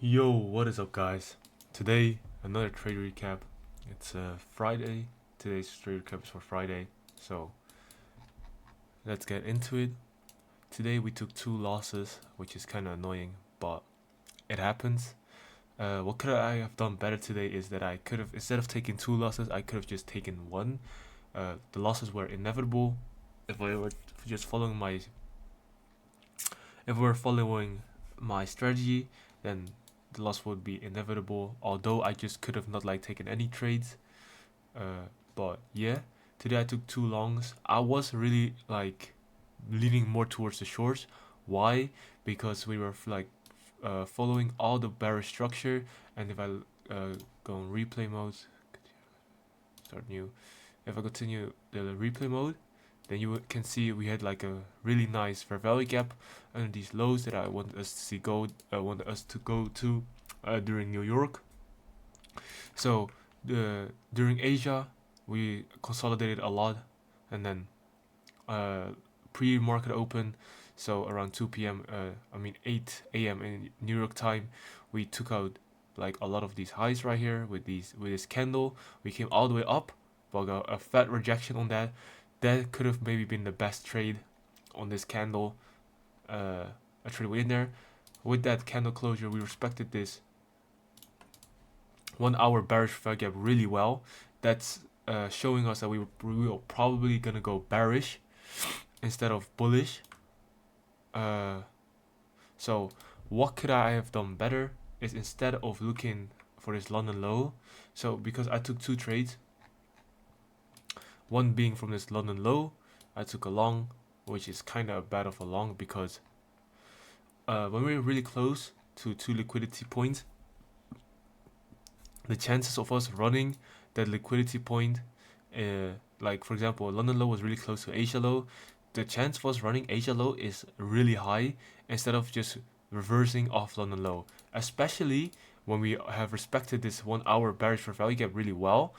Yo, what is up, guys? Today, another trade recap. It's Friday. Today's trade recap is for Friday. So, let's get into it. Today, we took 2 losses, which is kind of annoying, but it happens. What could I have done better today is that I could have, instead of taking 2 losses, I could have just taken one. The losses were inevitable. If I were just following my, if we were following my strategy, then the loss would be inevitable. Although I just could have not taken any trades. But yeah, today I took 2 longs. I was really leaning more towards the shorts. Why? Because we were following all the bearish structure, and if I go in replay mode, start new. If I continue the replay mode, then you can see we had a really nice fair value gap under these lows that I wanted us to see go. I wanted us to go to during New York. So during Asia, we consolidated a lot, and then pre-market open, so around 2 p.m. 8 a.m. in New York time, we took out a lot of these highs right here with this candle. We came all the way up, but got a fat rejection on that. That could have maybe been the best trade on this candle. A trade within there. With that candle closure, we respected this 1 hour bearish fair gap really well. That's showing us that we were probably gonna go bearish instead of bullish. So what could I have done better is, instead of looking for this London low, so because I took 2 trades, one being from this London low, I took a long, which is kind of bad of a long because when we're really close to 2 liquidity points, the chances of us running that liquidity point, for example, London low was really close to Asia low, the chance of us running Asia low is really high instead of just reversing off London low, especially when we have respected this 1 hour bearish for value gap really well.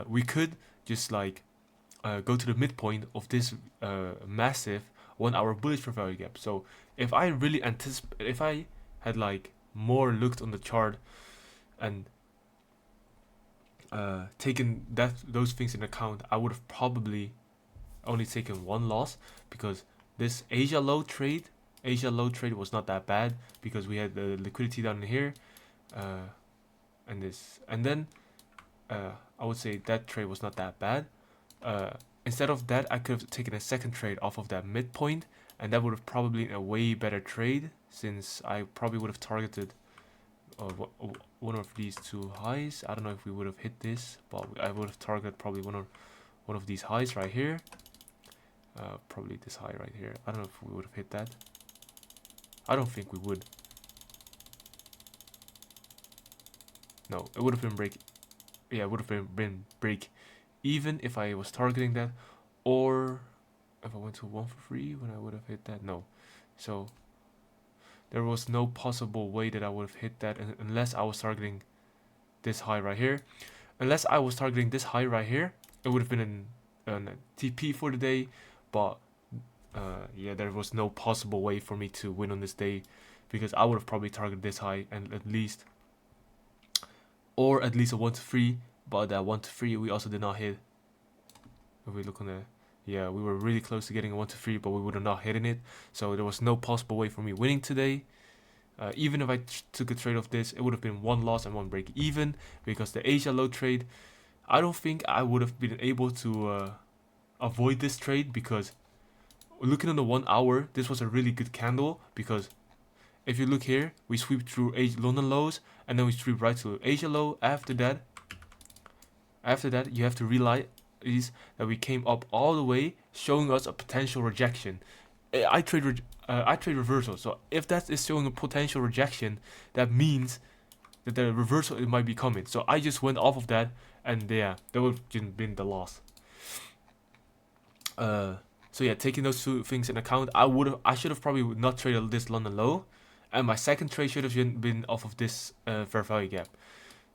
We could just go to the midpoint of this massive 1 hour bullish for value gap. So if I really if I had more looked on the chart and taken those things in account, I would have probably only taken one loss, because this Asia low trade was not that bad because we had the liquidity down here, and then I would say that trade was not that bad. Instead of that, I could have taken a second trade off of that midpoint, and that would have probably been a way better trade, since I probably would have targeted one of these 2 highs. I don't know if we would have hit this, but I would have targeted probably one of these highs right here. Probably this high right here. I don't know if we would have hit that. I don't think we would. No, it would have been break. Yeah, it would have been break even if I was targeting that, or if I went to 1 for 3 when I would have hit that. No, so there was no possible way that I would have hit that unless I was targeting this high right here. Unless I was targeting this high right here, it would have been an TP for the day. But yeah, there was no possible way for me to win on this day, because I would have probably targeted this high and at least a 1 to 3. But that 1 to 3 we also did not hit. If we look on the, yeah, we were really close to getting a 1 to 3, but we would have not hitting it. So there was no possible way for me winning today. Even if I took a trade of this, it would have been 1 loss and 1 break even, because the Asia low trade, I don't think I would have been able to avoid this trade, because looking on the 1 hour, this was a really good candle, because if you look here, we sweep through London lows and then we sweep right to Asia low. After that, you have to realize that we came up all the way, showing us a potential rejection. I trade reversal, so if that is showing a potential rejection, that means that the reversal it might be coming. So I just went off of that, and yeah, that would have been the loss. So yeah, taking those 2 things in account, I should have probably not traded this London low, and my second trade should have been off of this fair value gap.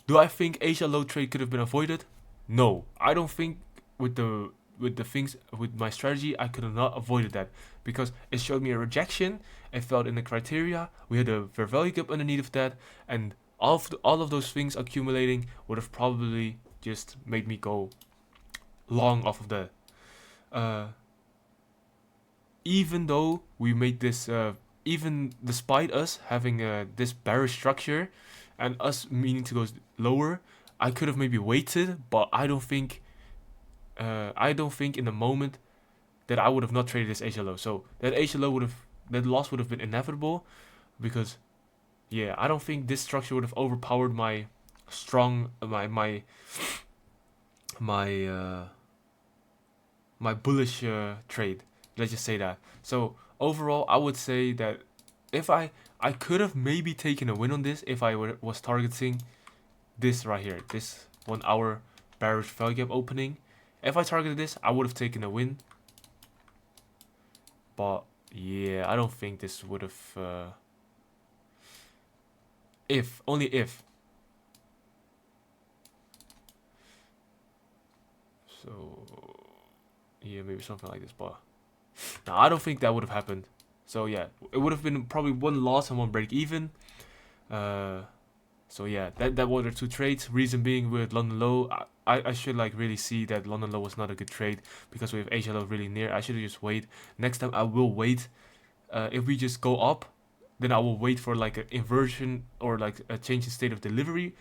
Do I think Asia low trade could have been avoided? No, I don't think with the with the things with my strategy, I could have not avoided that because it showed me a rejection. It fell in the criteria. We had a fair value gap underneath of that, and all of those things accumulating would have probably just made me go long off of that. Uh, Even though we made this, even despite us having this bearish structure and us meaning to go lower, I could have maybe waited, but I don't think in the moment that I would have not traded this HLO. So that HLO would have, that loss would have been inevitable because, yeah, I don't think this structure would have overpowered my strong, my my bullish trade. Let's just say that. So overall, I would say that if I could have maybe taken a win on this if I was targeting this right here, this 1 hour bearish value gap opening. If I targeted this, I would have taken a win. But yeah, I don't think this would have. If only if. So yeah, maybe something like this, but no, I don't think that would have happened. So yeah, it would have been probably one loss and one break even. Uh, so yeah, that were the two trades. Reason being with London low, I should like really see that London low was not a good trade because we have Asia low really near. I should have just wait. Next time I will wait. If we just go up, then I will wait for like an inversion or like a change in state of delivery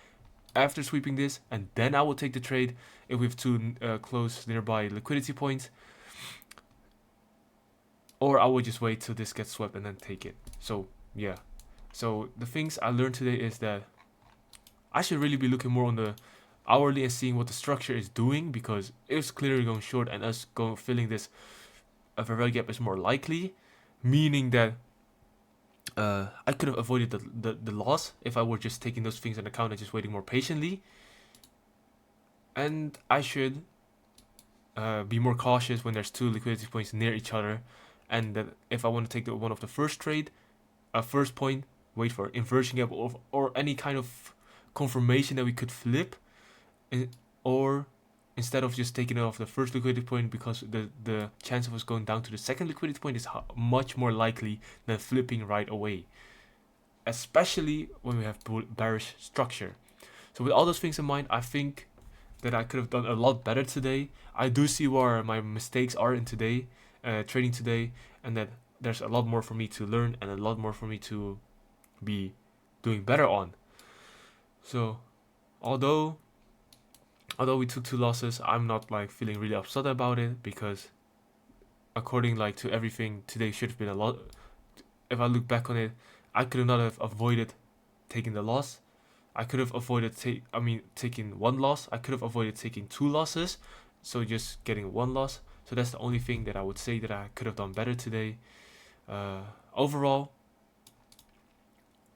after sweeping this, and then I will take the trade if we have two close nearby liquidity points, or I will just wait till this gets swept and then take it. So yeah, so the things I learned today is that I should really be looking more on the hourly and seeing what the structure is doing because it's clearly going short and us going filling this a value gap is more likely, meaning that I could have avoided the loss if I were just taking those things into account and just waiting more patiently. And I should be more cautious when there's two liquidity points near each other, and that if I want to take the one of the first trade, a first point, wait for inversion gap or any kind of confirmation that we could flip, or instead of just taking it off the first liquidity point because the chance of us going down to the second liquidity point is much more likely than flipping right away, especially when we have bearish structure. So with all those things in mind, I think that I could have done a lot better today. I do see where my mistakes are in today, trading today, and that there's a lot more for me to learn and a lot more for me to be doing better on. So although we took two losses, I'm not like feeling really upset about it because according like to everything, today should have been a lot. If I look back on it, I could not have avoided taking the loss. I could have avoided taking one loss. I could have avoided taking two losses, so just getting one loss. So that's the only thing that I would say that I could have done better today. Overall,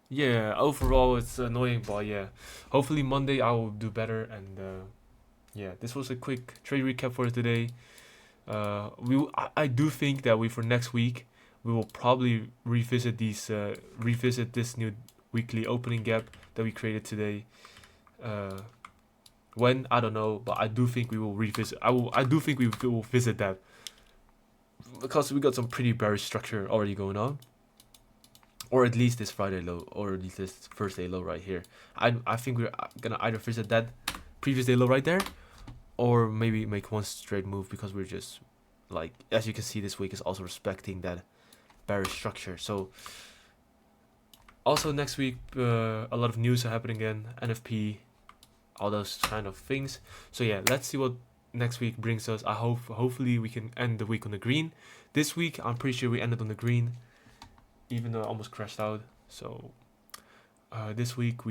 yeah, overall it's annoying, but yeah, hopefully Monday I will do better. And yeah, this was a quick trade recap for today. I do think that for next week we will probably revisit this new weekly opening gap that we created today. When I don't know, but I do think we will revisit. I do think we will visit that because we got some pretty bearish structure already going on, or at least this Friday low, or at least this Thursday low right here. I think we're gonna either visit that previous day low right there, or maybe make one straight move because we're just like, as you can see, this week is also respecting that bearish structure. So also next week a lot of news are happening again, NFP, all those kind of things. So yeah, let's see what next week brings us. Hopefully we can end the week on the green. This week I'm pretty sure we ended on the green, even though I almost crashed out. So this week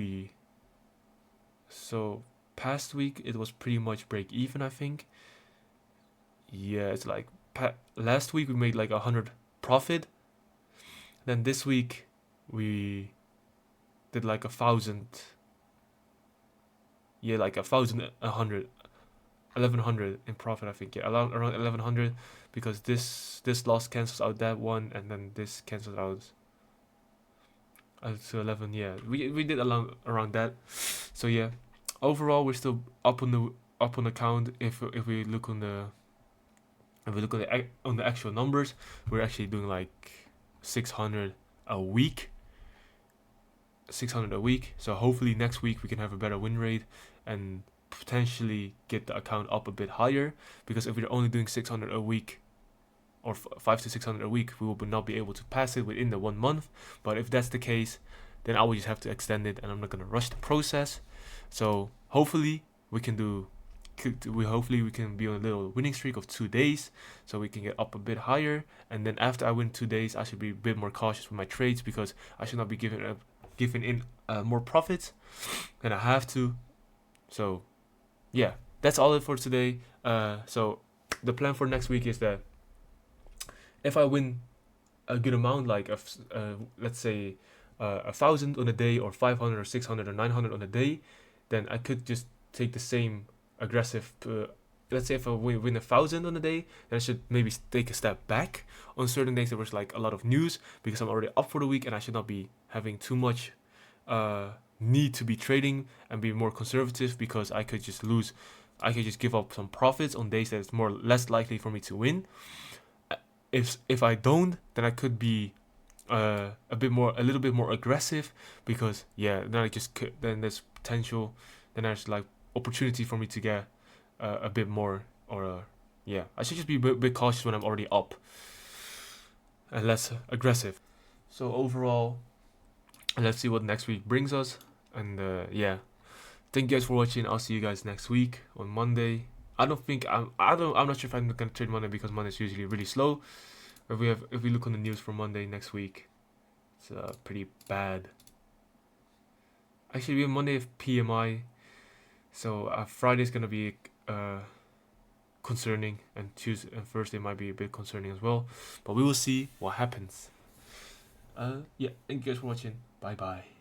past week it was pretty much break even, I think. Yeah, it's like last week we made like 100 profit. Then this week we did like 1,000. Yeah, like 1,100, 1,100 in profit, I think. Yeah, around 1,100 because this loss cancels out that one, and then this cancels out to 11. Yeah, we did around that. So yeah, overall we're still up on the count if we look on the If we look on the actual numbers, we're actually doing like 600 a week. 600 a week. So hopefully next week we can have a better win rate and potentially get the account up a bit higher. Because if we're only doing 600 a week, or 5 to 600 a week, we will not be able to pass it within the 1 month. But if that's the case, then I will just have to extend it, and I'm not gonna rush the process. So hopefully we can do. Hopefully we can be on a little winning streak of 2 days, so we can get up a bit higher. And then after I win 2 days, I should be a bit more cautious with my trades, because I should not be giving in more profits than I have to. So yeah, that's all it for today. So the plan for next week is that if I win a good amount, like let's say 1,000 on a day, or 500 or 600 or 900 on a day, then I could just take the same aggressive. Let's say if I win 1,000 on a day, then I should maybe take a step back on certain days. There was like a lot of news, because I'm already up for the week, and I should not be having too much need to be trading, and be more conservative, because I could just lose. I could just give up some profits on days that it's less likely for me to win. If I don't, then I could be a little bit more aggressive, because then then there's potential, then there's like opportunity for me to get a bit more, or I should just be a bit cautious when I'm already up, and less aggressive. So overall, let's see what next week brings us, and thank you guys for watching. I'll see you guys next week on Monday. I'm not sure if I'm gonna trade Monday, because Monday's usually really slow. If we look on the news for Monday next week, it's pretty bad. Actually, we have Monday of PMI, so Friday's gonna be concerning, and Tuesday and Thursday might be a bit concerning as well. But we will see what happens. Thank you guys for watching. Bye bye.